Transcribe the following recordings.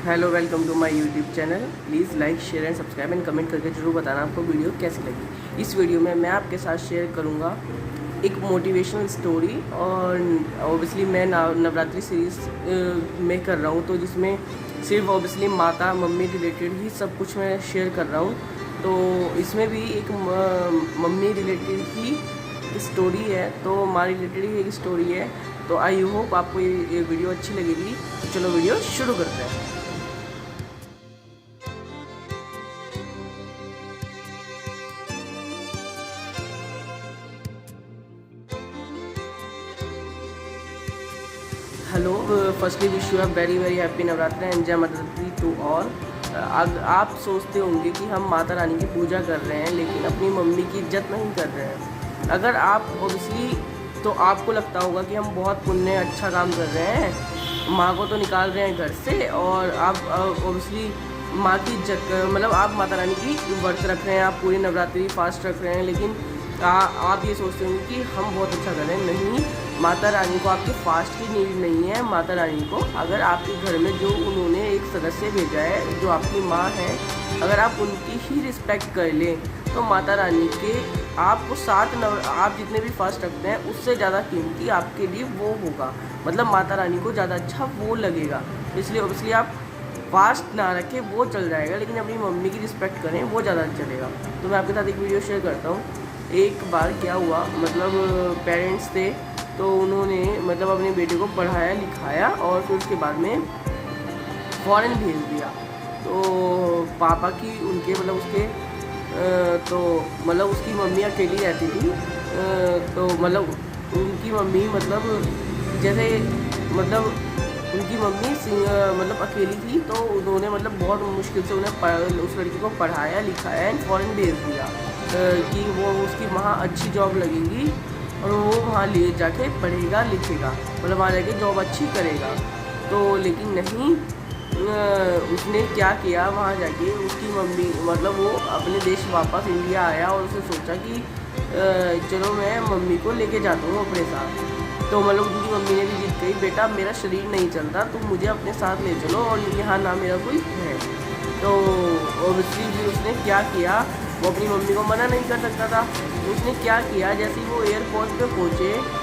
Hello, welcome to my YouTube channel. Please like, share and subscribe and comment करके जरूर बताना आपको video कैसी लगी। इस वीडियो में मैं आपके साथ शेयर करूंगा एक मोटिवेशनल स्टोरी, और ऑब्वियसली मैं नवरात्रि सीरीज़ में कर रहा हूं, तो जिसमें सिर्फ ऑब्वियसली माता मम्मी रिलेटेड ही सब कुछ मैं शेयर कर रहा हूं। तो इसमें भी एक मम्मी रिलेटेड ही स्टोरी है, तो माँ रिलेटेड ही एक स्टोरी है। तो आई होप आपको ये वीडियो अच्छी लगेगी। तो चलो वीडियो शुरू करते हैं। Hello, firstly wish you very very happy Navratri and जय माता दी टू ऑल। आप सोचते होंगे कि हम माता रानी की पूजा कर रहे हैं लेकिन अपनी मम्मी की इज्जत नहीं कर रहे हैं। अगर आप ऑब्वियसली तो आपको लगता होगा कि हम बहुत पुण्य अच्छा काम कर रहे हैं, माँ को तो निकाल रहे हैं घर से, और आप ऑब्वियसली माँ की इज्जत मतलब आप माता रानी की व्रत रख रहे हैं, आप पूरी नवरात्रि फास्ट रख रहे हैं, लेकिन आप ये सोचते होंगे कि हम बहुत अच्छा कर रहे हैं। नहीं, माता रानी को आपके फास्ट की नीड नहीं है। माता रानी को अगर आपके घर में जो उन्होंने एक सदस्य भेजा है, जो आपकी माँ है, अगर आप उनकी ही रिस्पेक्ट कर लें तो माता रानी के आपको आप जितने भी फास्ट रखते हैं उससे ज़्यादा कीमती आपके लिए वो होगा। मतलब माता रानी को ज़्यादा अच्छा वो लगेगा। इसलिए ऑब्वियसली आप फास्ट ना रखें, वो चल जाएगा, लेकिन अपनी मम्मी की रिस्पेक्ट करें, वो ज़्यादा चलेगा। तो मैं आपके साथ एक वीडियो शेयर करता हूँ। एक बार क्या हुआ, मतलब पेरेंट्स थे, तो उन्होंने मतलब अपने बेटे को पढ़ाया लिखाया और फिर उसके बाद में फॉरेन भेज दिया। तो पापा की उनके मतलब उसके तो मतलब उसकी मम्मी अकेली रहती थी। तो मतलब उनकी मम्मी मतलब जैसे मतलब उनकी मम्मी मतलब अकेली थी, तो उन्होंने मतलब बहुत मुश्किल से उन्हें उस लड़की को पढ़ाया लिखाया एंड फॉरेन भेज दिया कि वो उसकी वहाँ अच्छी जॉब लगेगी और वो वहाँ ले जाके पढ़ेगा लिखेगा, मतलब वहाँ जाके जॉब अच्छी करेगा। तो लेकिन नहीं, उसने क्या किया, वहाँ जाके उसकी मम्मी मतलब वो अपने देश वापस इंडिया आया और उसने सोचा कि चलो मैं मम्मी को लेके जाता हूँ अपने साथ। तो मतलब उनकी मम्मी ने भी जिद कही, बेटा मेरा शरीर नहीं चलता, तुम मुझे अपने साथ ले चलो और यहाँ ना मेरा कोई है। तो ऑब्वियसली भी उसने क्या किया, वो अपनी मम्मी को मना नहीं कर सकता था। तो उसने क्या किया, जैसे ही वो एयरपोर्ट पे पहुँचे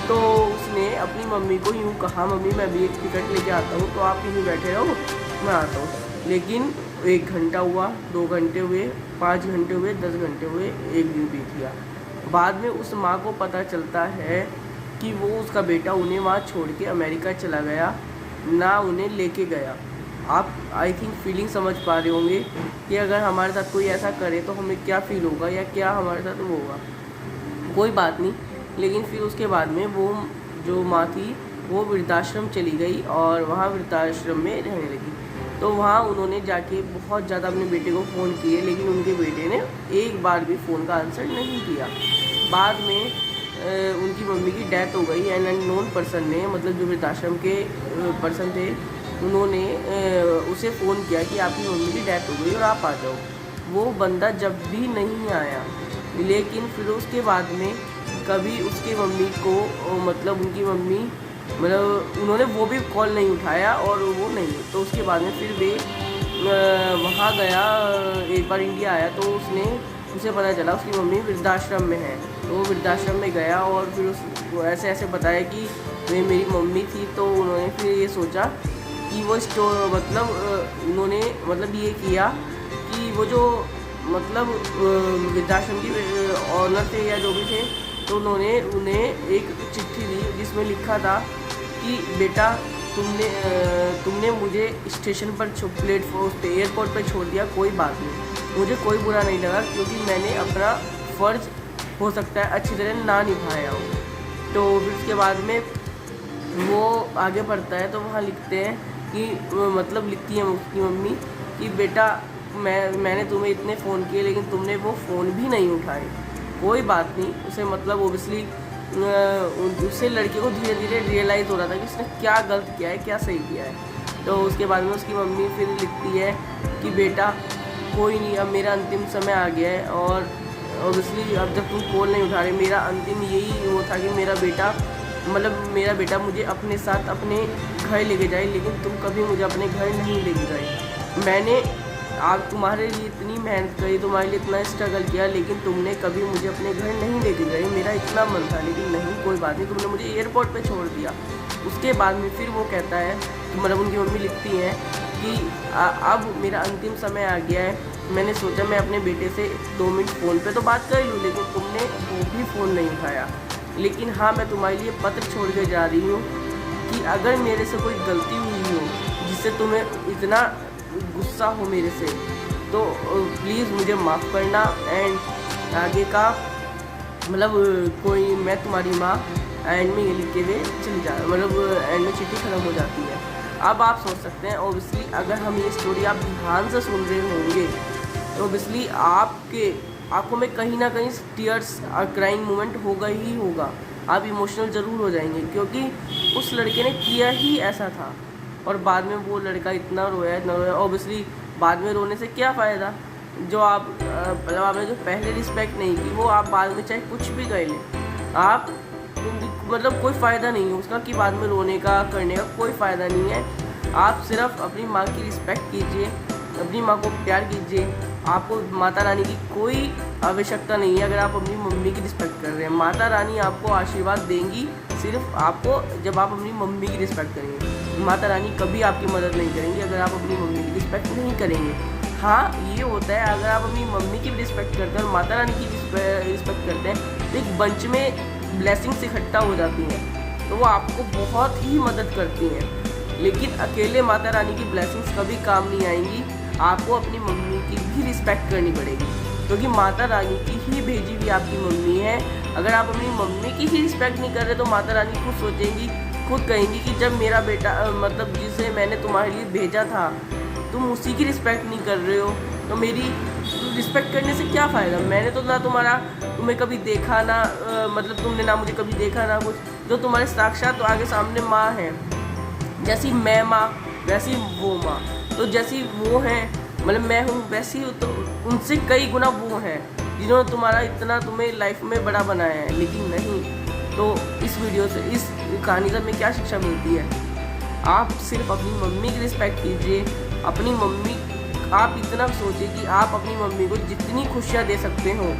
तो उसने अपनी मम्मी को यूँ कहा, मम्मी मैं भी एक टिकट लेके आता हूँ, तो आप यहीं बैठे रहो, मैं आता हूँ। लेकिन 1 घंटा हुआ, 2 घंटे हुए, 5 घंटे हुए, 10 घंटे हुए, 1 दिन बीत गया। बाद में उस माँ को पता चलता है कि वो उसका बेटा उन्हें वहाँ छोड़ के अमेरिका चला गया, ना उन्हें लेके गया। आप आई थिंक फीलिंग समझ पा रहे होंगे कि अगर हमारे साथ कोई ऐसा करे तो हमें क्या फ़ील होगा या क्या हमारे साथ वो होगा। कोई बात नहीं, लेकिन फिर उसके बाद में वो जो माँ थी वो वृद्धाश्रम चली गई और वहाँ वृद्धाश्रम में रहने लगी। तो वहाँ उन्होंने जाके बहुत ज़्यादा अपने बेटे को फ़ोन किए, लेकिन उनके बेटे ने एक बार भी फ़ोन का आंसर नहीं किया। बाद में उनकी मम्मी की डेथ हो गई एंड अननोन पर्सन ने, मतलब जो वृद्धाश्रम के पर्सन थे, उन्होंने उसे फ़ोन किया कि आपकी मम्मी की डेथ हो गई और आप आ जाओ। वो बंदा जब भी नहीं आया, लेकिन फिर उसके बाद में कभी उसकी मम्मी को मतलब उनकी मम्मी मतलब उन्होंने वो भी कॉल नहीं उठाया और वो नहीं। तो उसके बाद में फिर वे वहाँ गया, एक बार इंडिया आया तो उसे पता चला उसकी मम्मी वृद्धाश्रम में है। तो वो वृद्धाश्रम में गया और फिर वो ऐसे ऐसे बताया कि वे मेरी मम्मी थी। तो उन्होंने फिर ये सोचा कि वो मतलब उन्होंने मतलब ये किया कि वो जो मतलब वृद्धाश्रम की ऑनर थे या जो भी थे, तो उन्होंने उन्हें एक चिट्ठी दी जिसमें लिखा था कि बेटा तुमने मुझे स्टेशन पर प्लेटफॉर्म पे एयरपोर्ट पर छोड़ दिया, कोई बात नहीं, मुझे कोई बुरा नहीं लगा, क्योंकि मैंने अपना फ़र्ज़ हो सकता है अच्छी तरह ना निभाया हो। तो फिर उसके बाद में वो आगे बढ़ता है, तो वहाँ लिखते हैं कि मतलब लिखती है उसकी मम्मी कि बेटा मैंने तुम्हें इतने फ़ोन किए लेकिन तुमने वो फ़ोन भी नहीं उठाए। कोई बात नहीं, उसे मतलब ओबियसली उससे लड़के को धीरे धीरे रियलाइज़ हो रहा था कि उसने क्या गलत किया है क्या सही किया है। तो उसके बाद में उसकी मम्मी फिर लिखती है कि बेटा कोई नहीं, अब मेरा अंतिम समय आ गया है, और ओबियसली अब जब तुम कॉल नहीं उठा रहे, मेरा अंतिम यही वो था कि मेरा बेटा मतलब मेरा बेटा मुझे अपने साथ अपने घर लेके जाए, लेकिन तुम कभी मुझे अपने घर नहीं लेके गए। मैंने आप तुम्हारे लिए इतनी मेहनत करी, तुम्हारे लिए इतना स्ट्रगल किया, लेकिन तुमने कभी मुझे अपने घर नहीं लेके गए। मेरा इतना मन था, लेकिन नहीं, कोई बात नहीं, तुमने मुझे एयरपोर्ट पे छोड़ दिया। उसके बाद में फिर वो कहता है, मतलब उनकी मम्मी लिखती है कि अब मेरा अंतिम समय आ गया है। मैंने सोचा मैं अपने बेटे से 2 मिनट फ़ोन पे तो बात कर लूँ, लेकिन तुमने वो भी फ़ोन नहीं उठाया। लेकिन हाँ, मैं तुम्हारे लिए पत्र छोड़ के जा रही हूँ कि अगर मेरे से कोई गलती हुई हो जिससे तुम्हें इतना गुस्सा हो मेरे से, तो प्लीज़ मुझे माफ़ करना। एंड आगे का मतलब कोई मैं तुम्हारी माँ, एंड में ये लिख के हुए चली जा, मतलब एंड में चिट्ठी ख़त्म हो जाती है। अब आप सोच सकते हैं, ओबियसली अगर हम ये स्टोरी आप ध्यान से सुन रहे होंगे तो ओबियसली आपके आंखों में कहीं ना कहीं टीयर्स क्राइंग मोमेंट होगा ही होगा। आप इमोशनल ज़रूर हो जाएंगे, क्योंकि उस लड़के ने किया ही ऐसा था और बाद में वो लड़का इतना रोया। ओबियसली बाद में रोने से क्या फ़ायदा, जो आप मतलब आपने जो पहले रिस्पेक्ट नहीं की वो आप बाद में चाहे कुछ भी कर लें, आप मतलब कोई फ़ायदा नहीं है उसका कि बाद में रोने का करने का कोई फ़ायदा नहीं है। आप सिर्फ अपनी माँ की रिस्पेक्ट कीजिए, अपनी माँ को प्यार कीजिए। आपको माता रानी की कोई आवश्यकता नहीं है अगर आप अपनी मम्मी की रिस्पेक्ट कर रहे हैं। माता रानी आपको आशीर्वाद देंगी सिर्फ आपको जब आप अपनी मम्मी की रिस्पेक्ट करेंगे। माता रानी कभी आपकी मदद नहीं करेंगी अगर आप अपनी मम्मी की रिस्पेक्ट नहीं करेंगे। हाँ, ये होता है अगर आप अपनी मम्मी की रिस्पेक्ट करते हैं और माता रानी की रिस्पेक्ट करते हैं तो एक बंच में ब्लेसिंग्स इकट्ठा हो जाती हैं, तो वो आपको बहुत ही मदद करती हैं। लेकिन अकेले माता रानी की ब्लेसिंग्स कभी काम नहीं आएंगी। आपको अपनी मम्मी की भी रिस्पेक्ट करनी पड़ेगी, क्योंकि माता रानी की ही भेजी हुई आपकी मम्मी है। अगर आप अपनी मम्मी की ही रिस्पेक्ट नहीं कर रहे तो माता रानी खुद सोचेंगी, खुद कहेंगी कि जब मेरा बेटा मतलब जिसे मैंने तुम्हारे लिए भेजा था तुम उसी की रिस्पेक्ट नहीं कर रहे हो, तो मेरी रिस्पेक्ट करने से क्या फ़ायदा। मैंने तो ना तुम्हें कभी देखा ना मतलब तुमने ना मुझे कभी देखा ना कुछ। जो तुम्हारे साक्षात तो आगे सामने माँ है, जैसी मैं माँ वैसी वो माँ, तो जैसी वो है मतलब मैं हूँ वैसी तो उनसे कई गुना वो हैं जिन्होंने तुम्हारा इतना तुम्हें लाइफ में बड़ा बनाया है। लेकिन नहीं, तो इस वीडियो से इस कहानी से हमें क्या शिक्षा मिलती है, आप सिर्फ अपनी मम्मी की रिस्पेक्ट कीजिए। अपनी मम्मी, आप इतना सोचिए कि आप अपनी मम्मी को जितनी खुशियाँ दे सकते हो।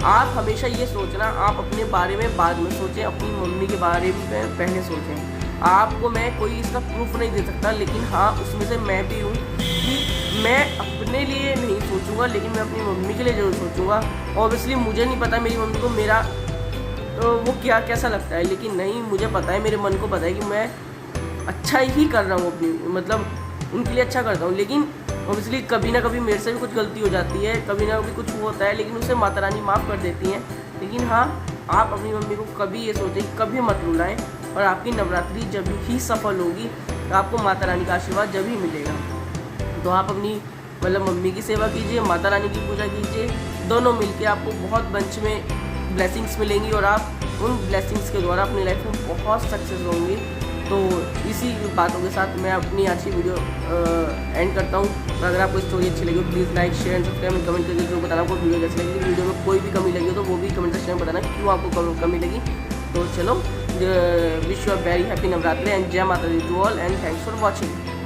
आप हमेशा ये सोचना, आप अपने बारे में बाद में सोचें, अपनी मम्मी के बारे में पहले सोचें। आपको मैं कोई इसका प्रूफ नहीं दे सकता, लेकिन हाँ उसमें से मैं भी हूँ कि मैं अपने लिए नहीं सोचूंगा, लेकिन मैं अपनी मम्मी के लिए ज़रूर सोचूंगा। ऑब्वियसली मुझे नहीं पता मेरी मम्मी को मेरा वो कैसा लगता है, लेकिन नहीं, मुझे पता है, मेरे मन को पता है कि मैं अच्छा ही कर रहा हूँ, अपनी मतलब उनके लिए अच्छा करता हूँ। लेकिन ऑब्वियसली कभी ना कभी मेरे से भी कुछ गलती हो जाती है, कभी ना कभी कुछ होता है, लेकिन उसे माता रानी माफ़ कर देती हैं। लेकिन हाँ, आप अपनी मम्मी को कभी ये सोचें, कभी मत रुलाएं, और आपकी नवरात्रि जब ही सफल होगी तो आपको माता रानी का आशीर्वाद जब ही मिलेगा। तो आप अपनी मतलब मम्मी की सेवा कीजिए, माता रानी की पूजा कीजिए, दोनों मिलके आपको बहुत बंच में ब्लेसिंग्स मिलेंगी और आप उन ब्लेसिंग्स के द्वारा अपनी लाइफ में बहुत सक्सेस होंगे। तो इसी बातों के साथ मैं अपनी आज की वीडियो एंड करता हूँ। और अगर आपको स्टोरी अच्छी लगी तो please like share and subscribe comment करके जो बताना आपको वीडियो कैसी लगी। वीडियो में कोई भी कमी लगी हो तो वो भी कमेंट सेक्शन में बताना क्यों आपको कमी लगी। तो चलो, wish you a very happy Navratri and जय माता दी to all and thanks for watching.